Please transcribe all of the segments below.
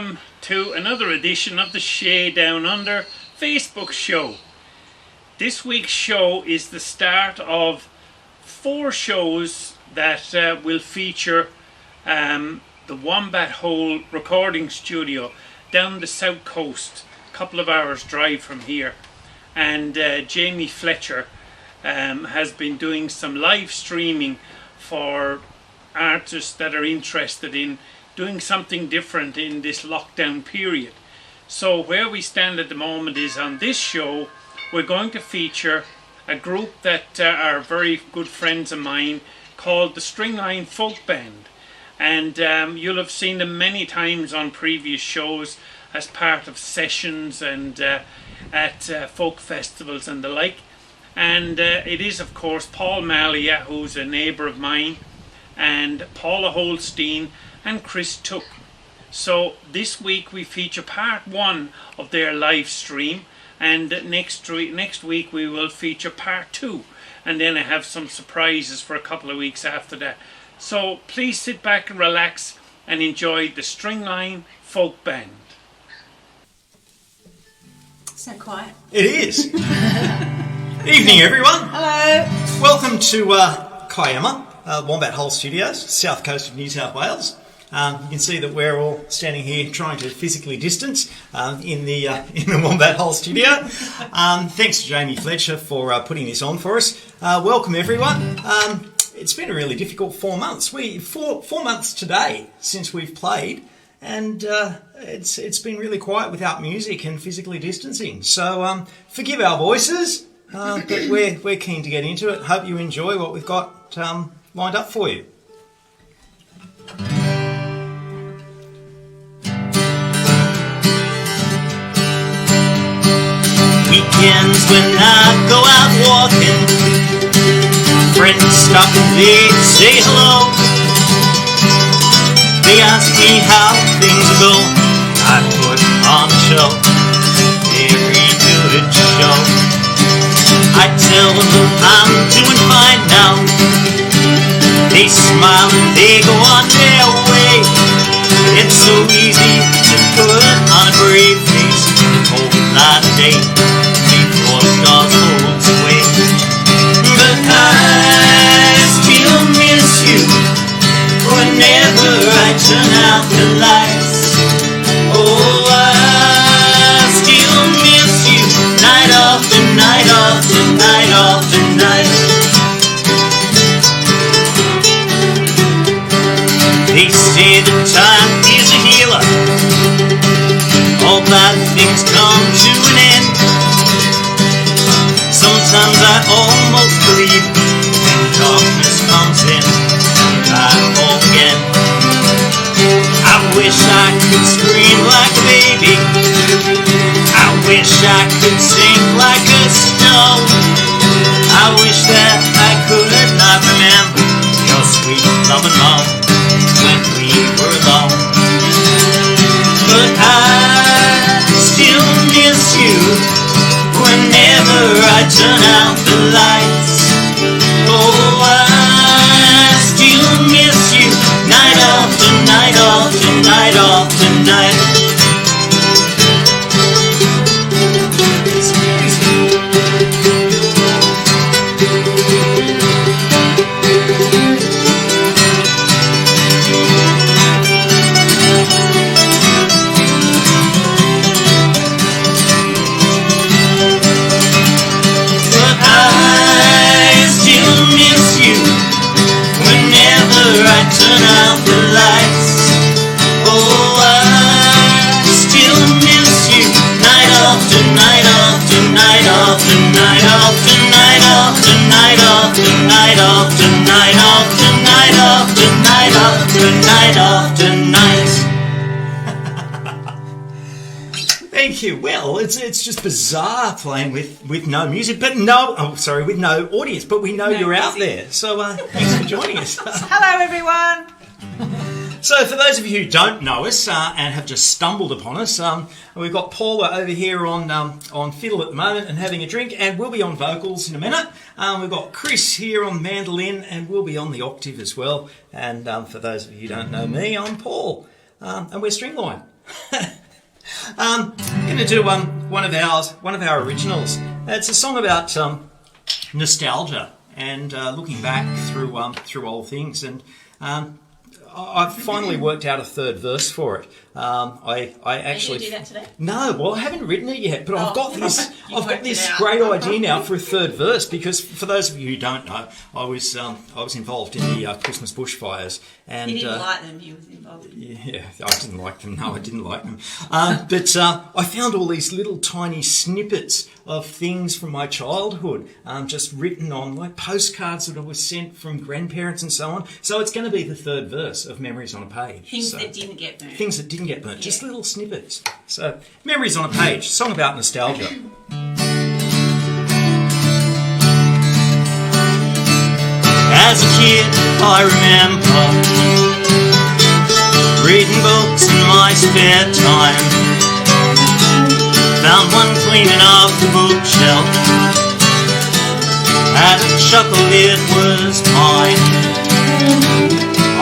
welcome to another edition of the Shay Down Under Facebook show. This week's show is the start of 4 shows that will feature the Wombat Hole recording studio down the south coast, a couple of hours drive from here. And Jamie Fletcher has been doing some live streaming for artists that are interested in doing something different in this lockdown period. So where we stand at the moment is on this show we're going to feature a group that are very good friends of mine called the Stringline Folk Band, and you'll have seen them many times on previous shows as part of sessions and at folk festivals and the like. And it is of course Paul Malia, who's a neighbour of mine, and Paula Holstein and Chris Took. So this week we feature part 1 of their live stream, and next week we will feature part 2, and then I have some surprises for a couple of weeks after that. So please sit back and relax and enjoy the Stringline Folk Band. It's so quiet. It is. Evening everyone. Hello. Welcome to Kiama, Wombat Hole Studios, south coast of New South Wales. You can see that we're all standing here trying to physically distance in the Wombat Hole studio. Thanks to Jamie Fletcher for putting this on for us. Welcome everyone. It's been a really difficult 4 months. Four months today since we've played, and it's been really quiet without music and physically distancing. So forgive our voices, but we're keen to get into it. Hope you enjoy what we've got lined up for you. Weekends when I go out walking, friends stop and they say hello. They ask me how things go. I put on a show, every good show. I tell them I'm doing fine now. They smile and they go on their way. It's so easy to put on a brave face a cold night day before stars holds away. But I still miss you whenever I turn out the lights. Oh, I still miss you night after night after night after night. They say that time is a healer, all bad things come to an end. Sometimes I almost believe when darkness comes in and I fall again. I wish I could scream like a baby, I wish I could sing like a snow. I wish that I could not remember your sweet love and love when we were alone. But I still miss you whenever I turn out the lights. Oh, I still miss you night after night after night after night. Turn out the lights. Oh, I still miss you night after night after night after night after night after night after night after night after night after night after night after night. Thank you. Well, it's just bizarre playing with no music, but with no audience. But we know you're out there, so thanks for joining us. Hello, everyone. So for those of you who don't know us and have just stumbled upon us, we've got Paula over here on fiddle at the moment and having a drink, and we'll be on vocals in a minute. We've got Chris here on mandolin, and we'll be on the octave as well. And for those of you who don't know me, I'm Paul, and we're Stringline. I'm going to do one of our originals. It's a song about nostalgia and looking back through old things, and I've finally worked out a third verse for it. I actually Are you going to do that today? No, well, I haven't written it yet, but I've got this. You I've got worked this it out. great idea now for a third verse, because for those of you who don't know, I was involved in the Christmas bushfires, and You didn't like them, you was involved. yeah, I didn't like them. No, I didn't like them. But I found all these little tiny snippets of things from my childhood, just written on like postcards that I was sent from grandparents and so on. So it's going to be the third verse of Memories on a Page. Things So- that didn't get burned. Things that didn't get burnt, just Yeah. little snippets. So, Memories on a Page, song about nostalgia. As a kid, I remember reading books in my spare time. Found one cleaning up the bookshelf. Had a chuckle, it was mine.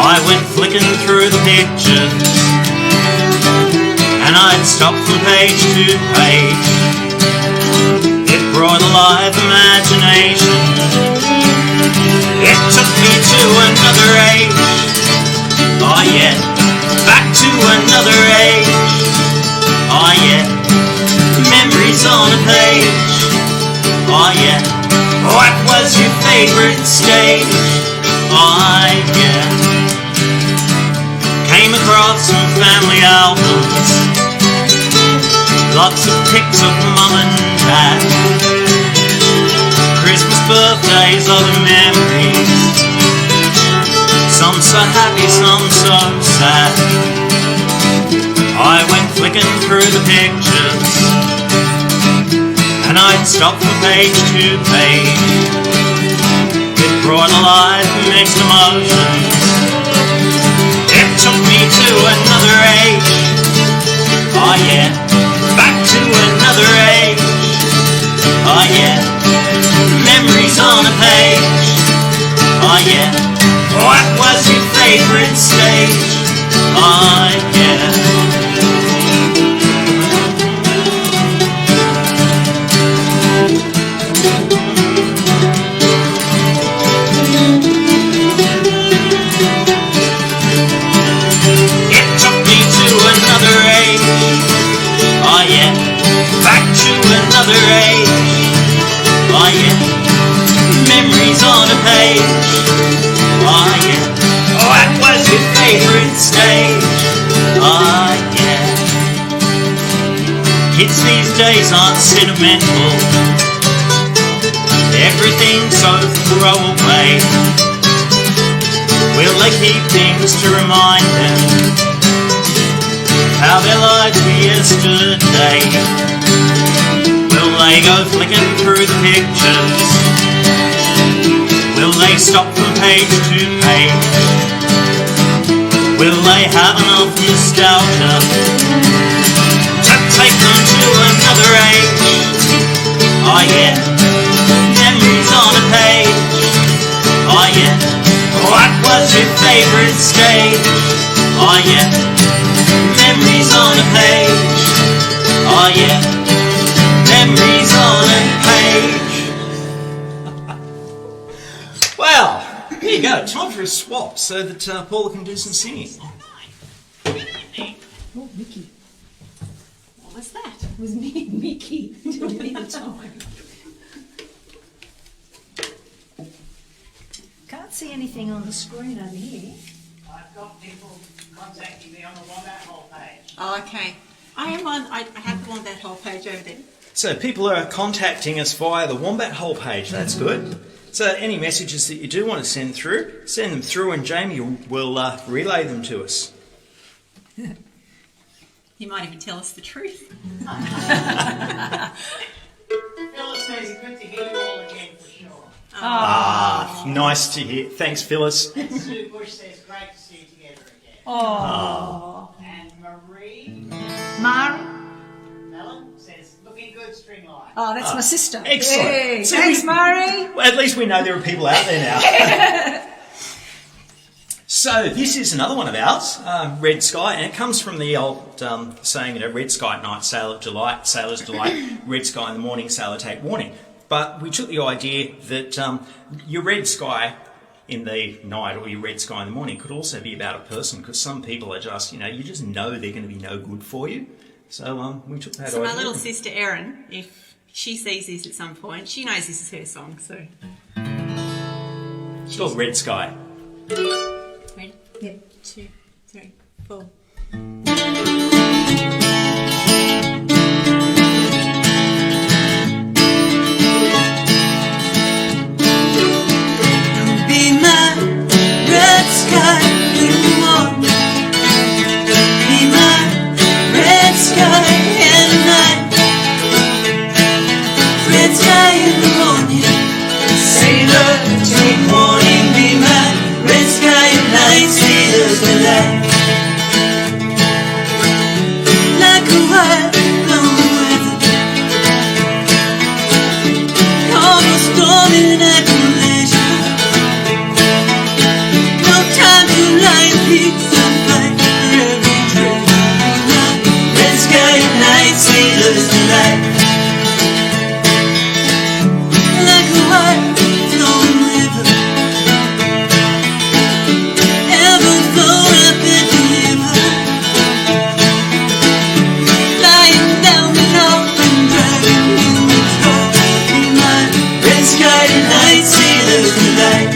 I went flicking through the pictures, and I'd stop from page to page. It brought alive imagination. It took me to another age. Oh yeah, back to another age. Oh yeah, memories on a page. Oh yeah, what was your favorite stage? Oh yeah, came across some family albums, lots of pics of mum and dad, Christmas, birthdays, other memories, some so happy, some so sad. I went flicking through the pictures, and I'd stop from page to page. It brought alive mixed emotions. It took me to another age. Oh yeah, back to another age. Oh yeah, memories on a page. Oh yeah, what was your favorite stage? Oh yeah. It took me to another age. Oh yeah, back to another age. Oh yeah, memories on a page. Oh yeah, what was your favorite stage? Oh yeah. Kids these days aren't sentimental. Everything's so throwaway. Will they keep things to remind them how their lives were yesterday? Will they go flicking through the pictures? Will they stop from page to page? Will they have enough nostalgia to take them to another age? Oh yeah, memories on a page. Oh yeah, what was your favorite stage? Oh yeah, memories on a page. Oh yeah, memories on a page. Well, here you go. Time for a swap so that Paula can do some singing. Oh, Mickey. What was that? It was me and Mickey doing the time. Can't see anything on the screen over here. I've got people contacting me on the Wombat Hole page. Oh, okay. I have the Wombat Hole page over there. So people are contacting us via the Wombat Hole page. That's good. So any messages that you do want to send them through, and Jamie will relay them to us. You might even tell us the truth. Phyllis says good to hear you all again for sure. Ah, nice to hear. Thanks, Phyllis. And Sue Bush says great to see you together again. Oh. And Marie Mari? Mellon says looking good, Stringline. Oh, that's my sister. Excellent. Hey, So thanks, Mari. Well, at least we know there are people out there now. So this is another one of ours, Red Sky, and it comes from the old saying, red sky at night, sailor's delight, red sky in the morning, sailor take warning. But we took the idea that your red sky in the night or your red sky in the morning could also be about a person, because some people are just, you just know they're going to be no good for you. So we took that idea. So my little sister Erin, if she sees this at some point, she knows this is her song, so... It's called Red Sky. Ready? Yep. 2, 3, 4. Be my red sky in the morning. Be my red sky at night. Red sky in the morning. Sailor, take warning. Be my red sky at night. Sailor's delight. Like a wild blowing weather. Calm or stormy night. Time to lie in peace and fight for every dream. Red sky at night, sailor's delight. Like a white flowing river, ever flow rapid river. Lying down and out and dragging in the flow. Be my red sky at night, sailor's delight.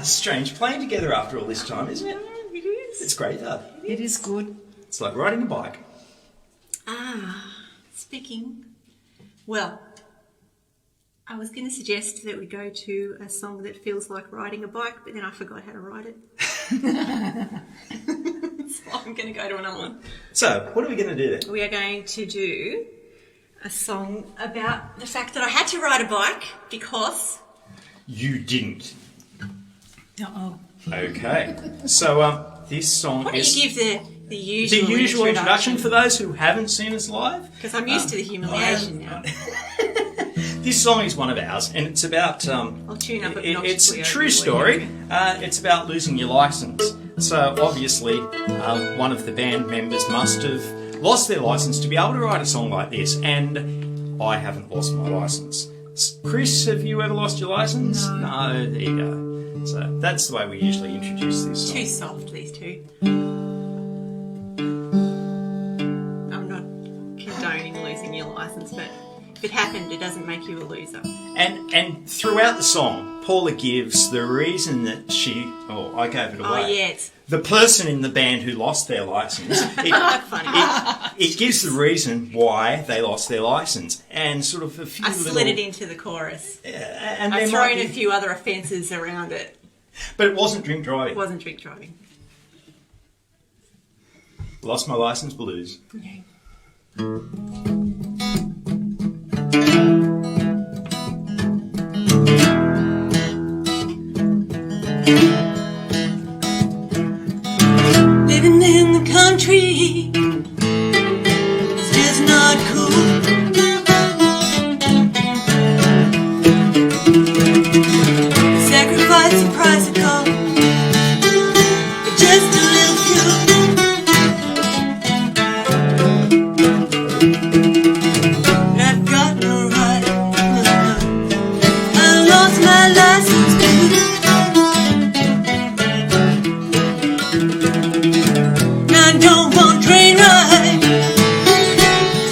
Strange playing together after all this time, isn't it? It is. It's great, though. It is good. It's like riding a bike. Speaking. Well, I was going to suggest that we go to a song that feels like riding a bike, but then I forgot how to ride it. So I'm going to go to another one. So, what are we going to do then? We are going to do a song about the fact that I had to ride a bike because... You didn't. Uh-oh. Okay. So, this song Why don't is... you give the usual introduction for those who haven't seen us live? Because I'm used to the humiliation now. This song is one of ours, and it's about... I'll tune up it's a obnoxiously true over story. It's about losing your licence. So, obviously, one of the band members must have lost their licence to be able to write a song like this, and I haven't lost my licence. Chris, have you ever lost your licence? No, there you go. So that's the way we usually introduce this song. Too soft, these two. I'm not condoning losing your licence, but If it happened, it doesn't make you a loser. And throughout the song, Paula gives the reason that I gave it away. Oh, yeah. The person in the band who lost their license. It gives the reason why they lost their license, and sort of a few I slid it into the chorus. And I've thrown a few other offences around it. But it wasn't drink driving. It wasn't drink driving. Lost my license blues. Okay. Living in the country is just not cool. Sacrifice the price of gold for just a little fuel. I've got no right. I lost my license too. I don't want train ride to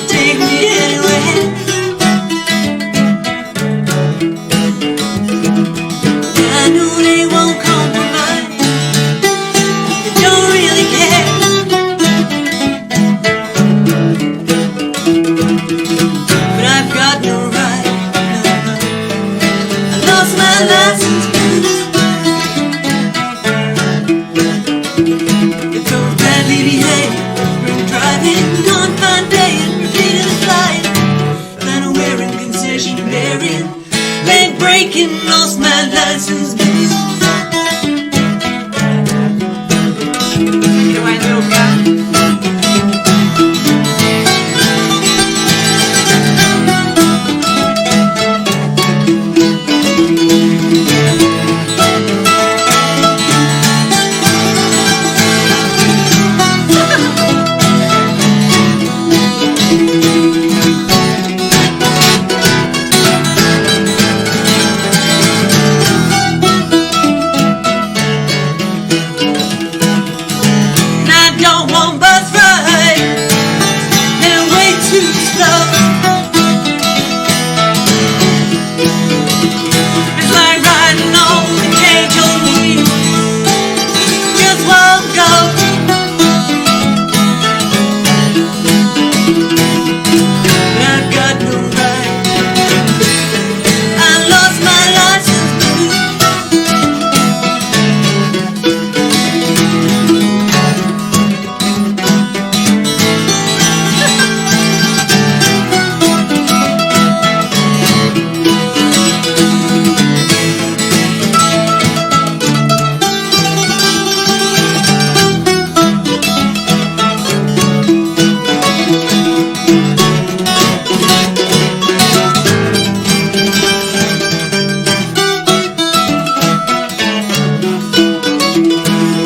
take me anywhere. I know they won't compromise. They don't really care. But I've got no right. No. I lost my license. It's so badly behaved, drink driving on fine day and repeatedly flying, line wearing, concession bearing, leg breaking, lost my license. Get away, little guy. And I don't want bus ride, they're way too slow. It's like riding on the cage on the wheel, just won't go. But I've got no right. I lost my license.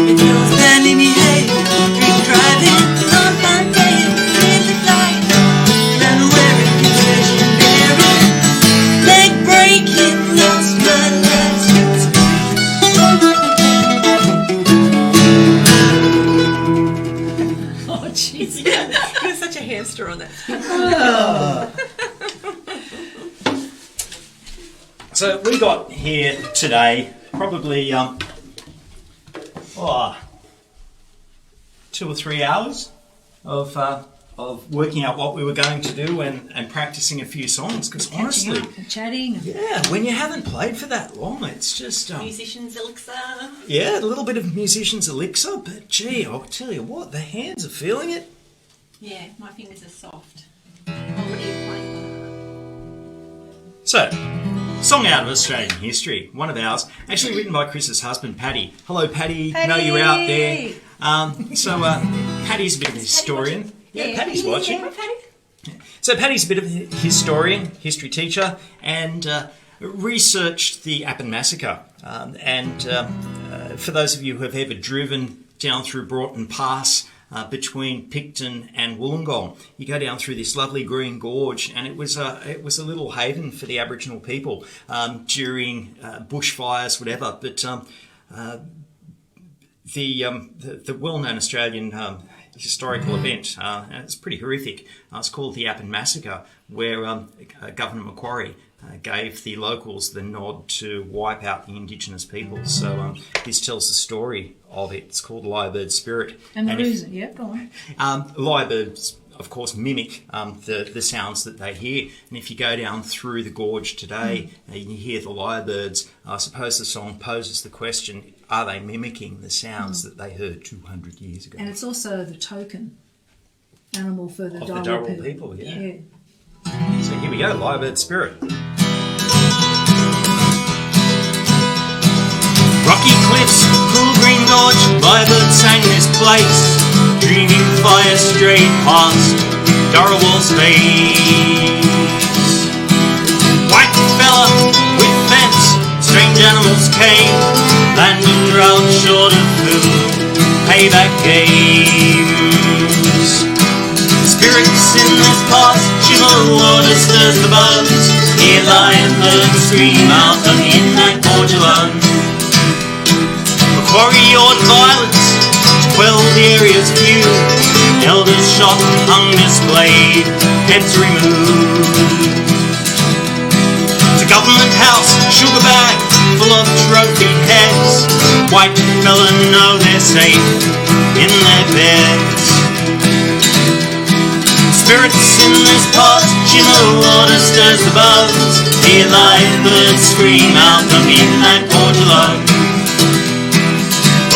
It feels badly behaved, drink driving on fine day and repeatedly flying, line wearing, concession bearing, leg breaking, lost my license. Oh, jeez. You're such a hamster on that. So we got here today probably 2 or 3 hours of working out what we were going to do and practicing a few songs, because honestly, Chatting. yeah, when you haven't played for that long, it's just Musicians elixir. yeah, a little bit of musician's elixir, but gee, I'll tell you what, the hands are feeling it. Yeah, my fingers are soft. Already playing. So, song out of Australian history, one of ours, actually written by Chris's husband, Paddy. Hello, Paddy. Know you're out there. Paddy's a bit of a historian. Yeah, Paddy's watching. Yeah, Paddy. So Paddy's a bit of a historian, history teacher, and researched the Appin Massacre. For those of you who have ever driven down through Broughton Pass between Picton and Wollongong, you go down through this lovely green gorge, and it was a little haven for the Aboriginal people during bushfires, whatever. But the well-known Australian historical event. It's pretty horrific. It's called the Appin Massacre, where Governor Macquarie gave the locals the nod to wipe out the Indigenous peoples. So this tells the story of it. It's called Lyrebird Spirit. And the reason, yeah, go on. Lyrebirds, of course, mimic the sounds that they hear. And if you go down through the gorge today and you hear the lyrebirds, I suppose the song poses the question, are they mimicking the sounds that they heard 200 years ago? And it's also the token animal for the Of the Darwin Darwin people, yeah. Yeah. So here we go, Lyrebird Spirit. Rocky cliffs, cool green gorge, lyrebird sang this place, dreaming fire straight past Darwin's face. White fella with fence, strange animals came, land and drought short of food, payback games. Spirits in this past, shimmer water stirs the bugs, hear lion birds scream out on the midnight gorge alone. Macquarie yard violence to quell the area's view, elders shot, hung displayed, heads removed. To Government House, sugar bag full of trophy heads, white fella know they're safe in their beds. Spirits in this pot, shimmer water stirs the bugs, hear live birds scream out the midnight gorge alone.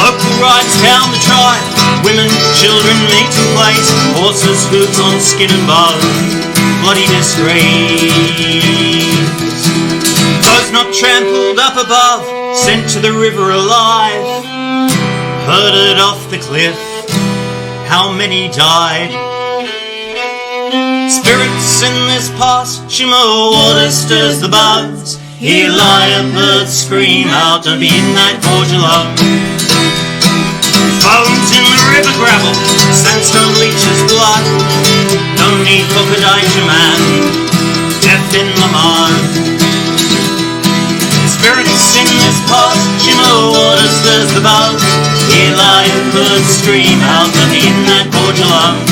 Local rides down the drive, women, children meet in place, horses, hooves on skin and bone, bloody disgrace. Those not trampled up above, sent to the river alive, herded off the cliff, how many died? Spirits in this past, shimmer water stirs the bugs, hear lion birds scream out on midnight gorge alone. Bones in the river gravel, sandstone leeches blood, no need for podiatry man, death in the mud. Spirits in this pot, shimmer water stirs the bugs, hear lion birds scream out the midnight gorge alone.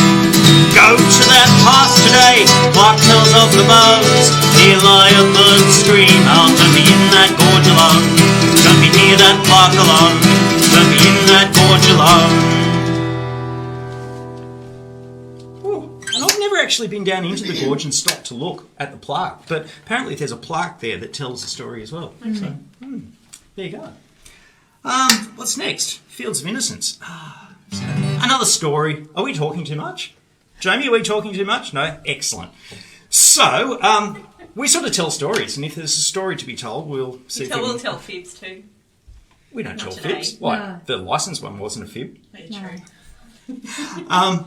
Go to that pass today, Clark tells of the bugs, hear lion birds scream out the midnight gorge alone. Don't be near that Clark alone, don't be in that gorge alone. Ooh, and I've never actually been down into the gorge and stopped to look at the plaque, but apparently there's a plaque there that tells the story as well. So, there you go. What's next? Fields of Innocence. Another story. Are we talking too much? Jamie, are we talking too much? No? Excellent. So, we sort of tell stories, and if there's a story to be told, we'll see if we We'll can... tell fibs too. We don't Not tell today. fibs. Like, No. the licensed one wasn't a fib. Yeah, true.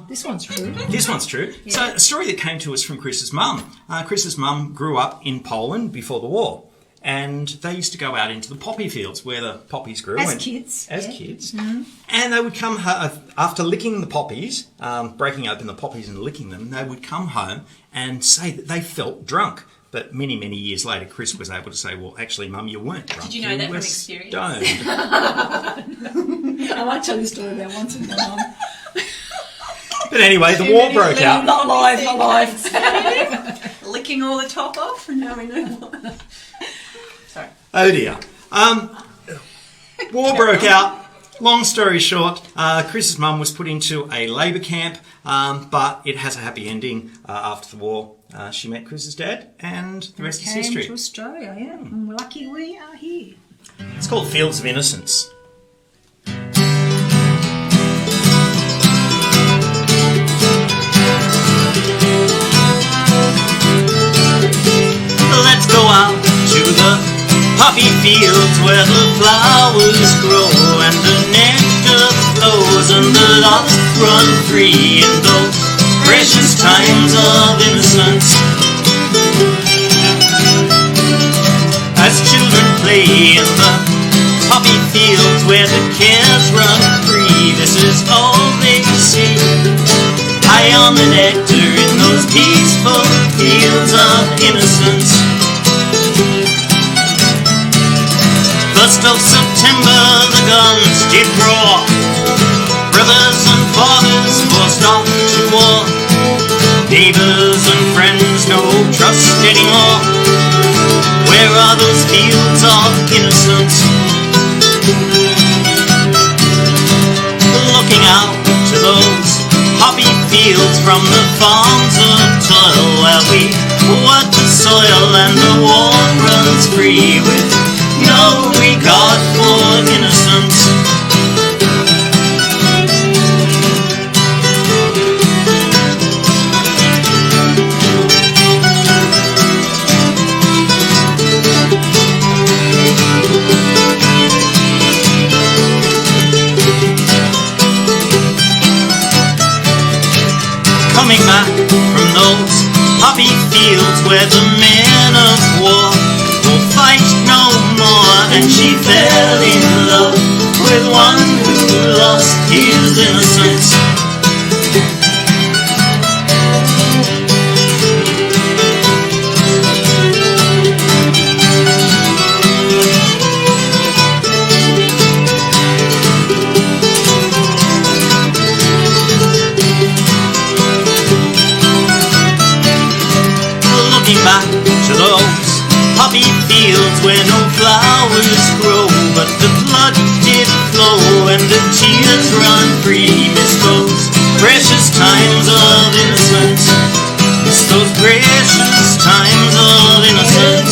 This one's true. This one's true. Yeah. So, a story that came to us from Chris's mum. Chris's mum grew up in Poland before the war, and they used to go out into the poppy fields where the poppies grew. As and- kids. As yeah. kids. And they would come, after licking the poppies, breaking open the poppies and licking them, they would come home and say that they felt drunk. But many, many years later, Chris was able to say, well, actually, Mum, you weren't drunk. Did you know that were from experience? stoned. I might tell you a story about once in my mum. But anyway, the war broke out. Not live, not live. Licking all the top off, and now we know what. Sorry. Oh dear. War broke out. Long story short, Chris's mum was put into a labour camp, but it has a happy ending. After the war, she met Chris's dad, and the rest is Came history. to Australia, yeah. And we're lucky we are here. It's called Fields of Innocence. Let's go out to the poppy fields where the flowers grow and the nectar flows and the lost run free in those precious times of innocence. As children play in the poppy fields where the cares run free, this is all they see. High on the nectar in those peaceful fields of innocence. 1st of September the guns did roar, brothers and fathers forced marched off to war. Neighbors and friends, no trust anymore. Where are those fields of innocence? Looking out to those poppy fields from the farms of toil, where we work the soil and the war runs free with no regard for innocence. Coming back from those poppy fields where the men of war will fight no more, and she fell in love with one who lost his innocence. Back to those poppy fields where no flowers grow, but the blood did flow and the tears run free. Miss those precious times of innocence. Miss those precious times of innocence.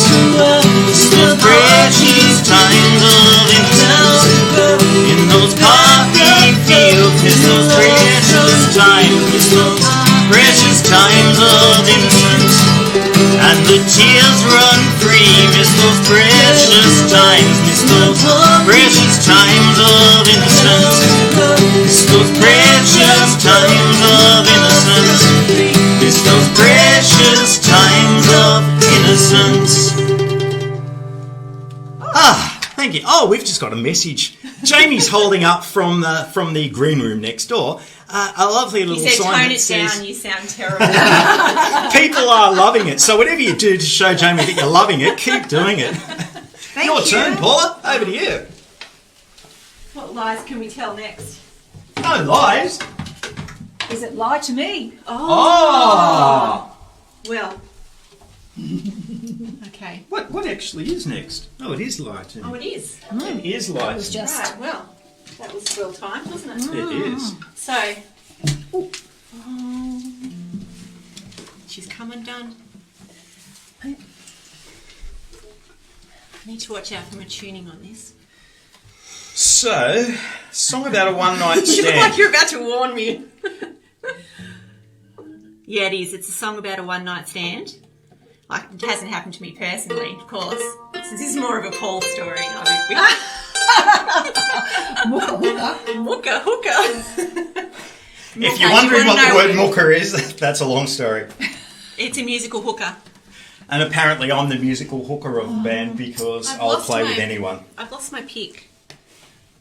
Miss those precious times of innocence. In those poppy fields, miss those precious times. Miss those precious times of innocence. And the tears run free. Miss those precious times. Miss those precious times of innocence. Miss those precious times of innocence. Miss those precious times of innocence. Thank you. Oh, we've just got a message. Jamie's holding up from the green room next door a lovely little He said, sign tone that it says, down, you sound terrible. people are loving it. So whatever you do to show Jamie that you're loving it, keep doing it. Your turn, Paula. Over to you. What lies can we tell next? No lies. Is it lie to me? Oh. Well. Okay. What actually is next? Oh, it is light. Oh, it is. It is light. It was just. Right, well, that was well timed, wasn't it? It is. So, she's come undone. I need to watch out for my tuning on this. So, song about a one night You look like stand. you're about to warn me. Yeah, it is. It's a song about a one night stand. Like, it hasn't happened to me personally, of course. This is more of a Paul story. Mooker, hooker. If you're wondering what the word mooker is, that's a long story. It's a musical hooker. And apparently I'm the musical hooker of the band because I'll play with anyone. I've lost my pick.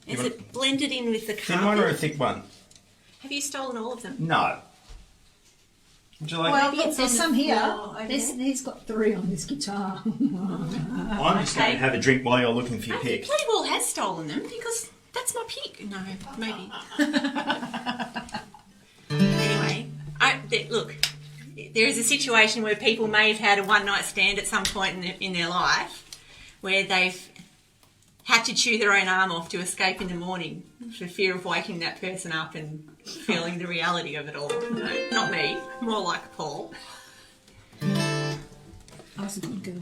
Is it blended in with the carpet? Thin one or a thick one? Have you stolen all of them? No. Would you like? Well, Maybe look, it's there's on the some here. floor over He's got 3 on his guitar. I'm just going to have a drink while you're looking for your I think pick. Bloody well has stolen them because that's my pick. No, maybe. Anyway, look, there is a situation where people may have had a one night stand at some point in their life where they've had to chew their own arm off to escape in the morning for fear of waking that person up and feeling the reality of it all. No, not me, more like Paul. I was a good girl.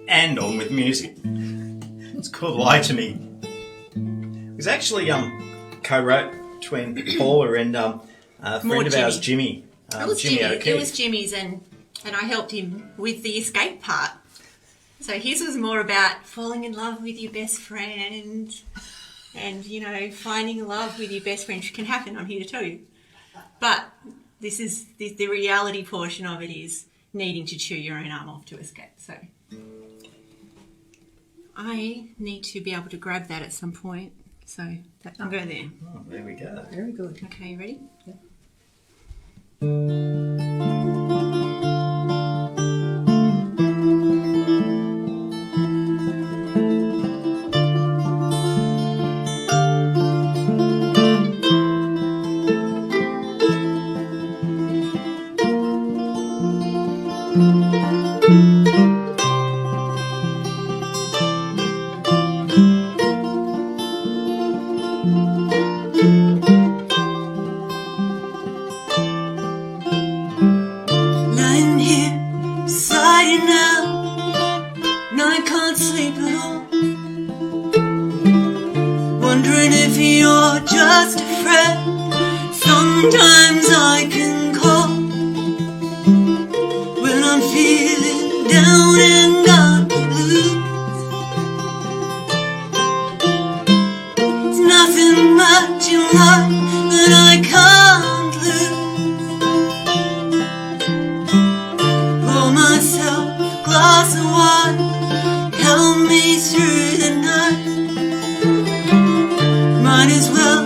And on with music. It's called Lie to Me. It was actually co-wrote between Paula and a friend of ours, Jimmy. It was Jimmy Jimmy. O'Keefe. It was Jimmy's, and I helped him with the escape part. So his was more about falling in love with your best friend and, you know, finding love with your best friend, which can happen, I'm here to tell you. But this is the reality portion of it is needing to chew your own arm off to escape. So I need to be able to grab that at some point. So I'll go there. Oh, there we go. Very good. Okay, you ready? Yeah. Sometimes I can call when I'm feeling down and got the blues. It's nothing much in life that I can't lose. Pour myself a glass of wine, help me through the night. Might as well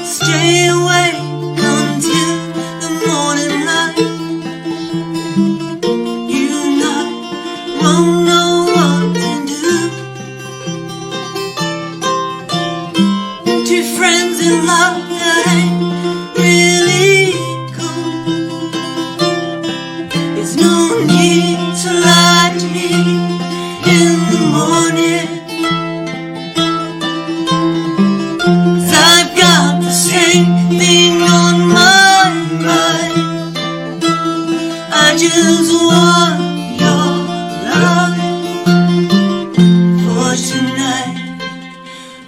stay awake until the morning light. You and I won't know what to do. Two friends in love that ain't really cool. There's no need to lie to me in the morning. I've got the same thing on my mind. I just want your love for tonight.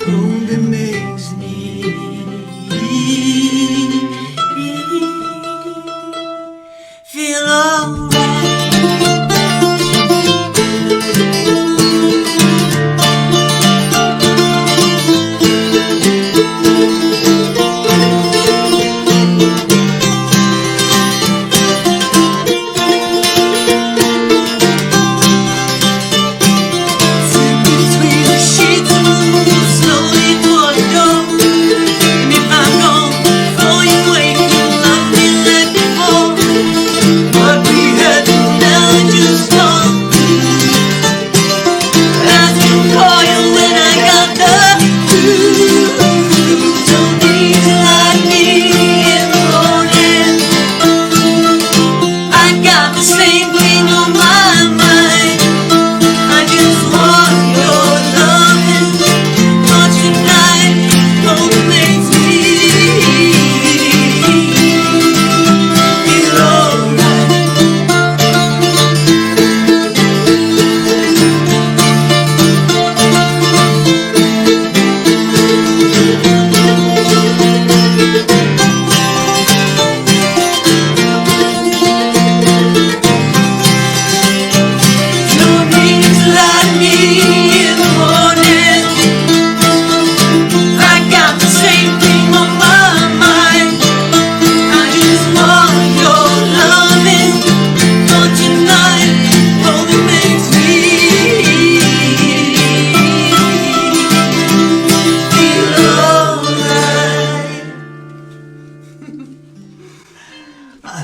Hope it makes me feel alright.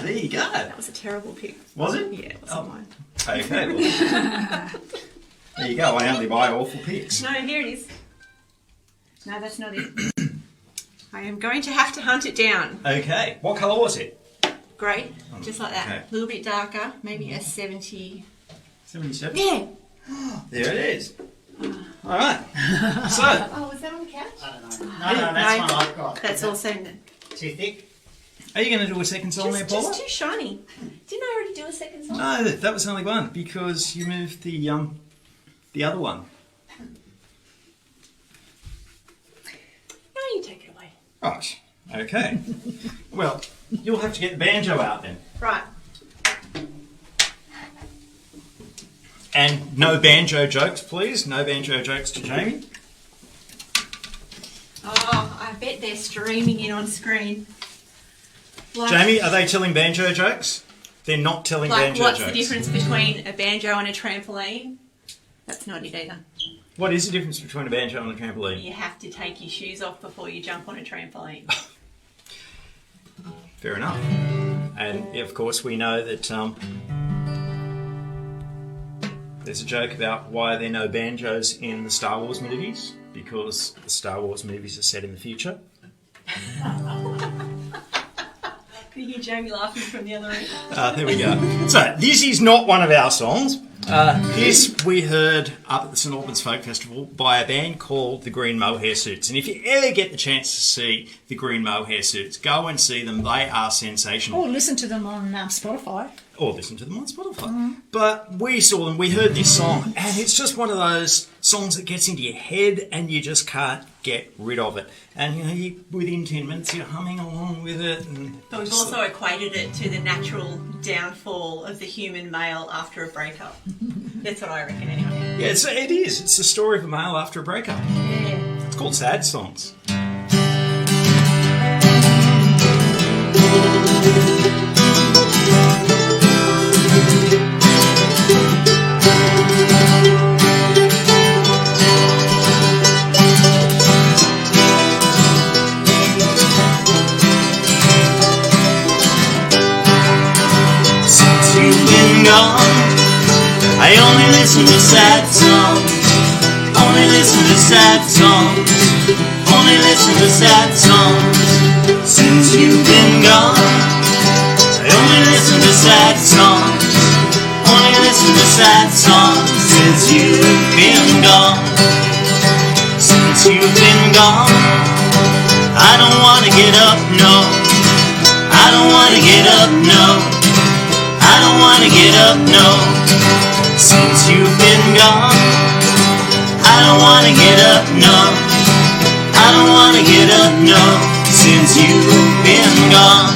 There you go. That was a terrible pick. Was it? Yeah, it wasn't mine. Okay, well, there you go. I only buy awful picks. No, here it is. No, that's not it. I am going to have to hunt it down. Okay, what colour was it? Grey, just like that. Okay. A little bit darker, maybe a 70. 77. Yeah. There it is. All right. So, Oh, was that on the couch? I don't know. No, that's one I've got. That's also Too thick? are you going to do a second song there, Paula? just too shiny. Didn't I already do a second song? No, that was only one because you moved the other one. No, you take it away. Right. Okay. Well, you'll have to get the banjo out then. Right. And no banjo jokes, please. No banjo jokes to Jamie. Oh, I bet they're streaming in on screen. Like, Jamie, are they telling banjo jokes? They're not telling like banjo what's jokes. the difference between a banjo and a trampoline? That's not it either. What is the difference between a banjo and a trampoline? You have to take your shoes off before you jump on a trampoline. Fair enough. And of course, we know that there's a joke about why there are no banjos in the Star Wars movies, because the Star Wars movies are set in the future. Could you hear Jamie laughing from the other end? There we go. So, this is not one of our songs. This we heard up at the St Albans Folk Festival by a band called the Green Mohair Suits. And if you ever get the chance to see the Green Mohair Suits, go and see them. They are sensational. Or listen to them on Spotify. or listen to them on Spotify. But we saw them, we heard this song, and it's just one of those songs that gets into your head and you just can't get rid of it. And within 10 minutes you're humming along with it. And But we've also equated it to the natural downfall of the human male after a breakup. That's what I reckon anyway. yeah, it is. It's the story of a male after a breakup. Yeah. It's called Sad Songs. Since you've been gone, I only listen to sad songs. Only listen to sad songs. Only listen to sad songs. Since you've been gone, I only listen to sad songs. Only listen to sad songs. Since you've been gone. Since you've been gone, I don't wanna get up, no. I don't wanna get up, no. I don't wanna get up, no. Since you've been gone, I don't wanna get up, no. I don't wanna get up, no. Since you've been gone.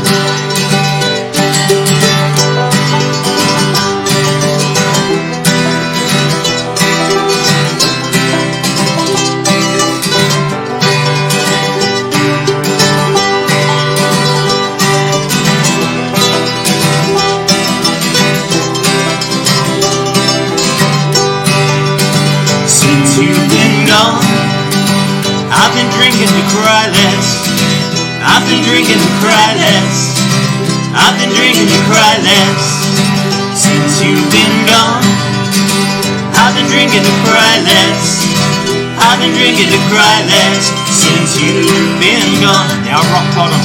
Since you've been gone, I've been drinking to cry less. I've been drinking to cry less. I've been drinking to cry less. Since you've been gone, I've been drinking to cry less. I've been drinking to cry less. Since you've been gone. Now rock bottom.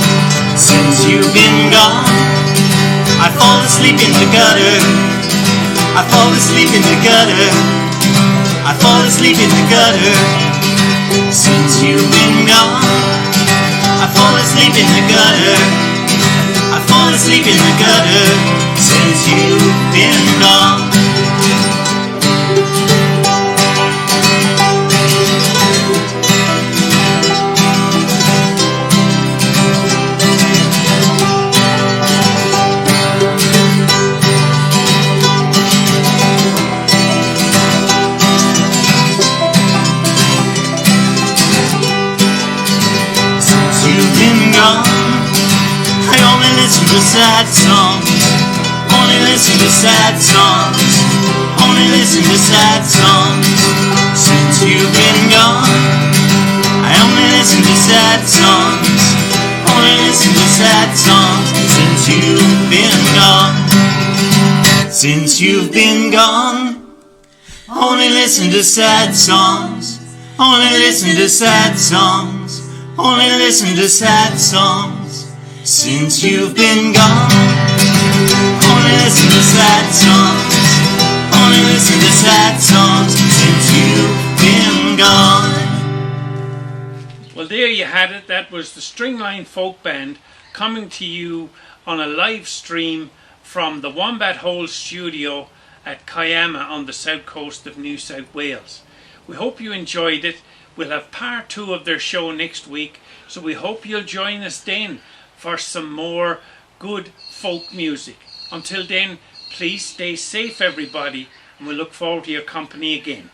Since you've been gone, I fall asleep in the gutter. I fall asleep in the gutter. I fall asleep in the gutter. Since you've been gone, I fall asleep in the gutter. I fall asleep in the gutter. Since you've been gone. I only listen to sad songs. Only listen to sad songs. Only listen to sad songs. Since you've been gone, I only listen to sad songs. Only listen to sad songs. Since you've been gone. Since you've been gone, only listen to sad songs. Only listen to sad songs. Only listen to sad songs. Since you've been gone, only listen to sad songs. Only listen to sad songs. Since you've been gone. Well, there you had it. That was the Stringline Folk Band coming to you on a live stream from the Wombat Hole studio at Kiama on the south coast of New South Wales. We hope you enjoyed it. We'll have part 2 of their show next week, so we hope you'll join us then for some more good folk music. Until then, please stay safe everybody, and we look forward to your company again.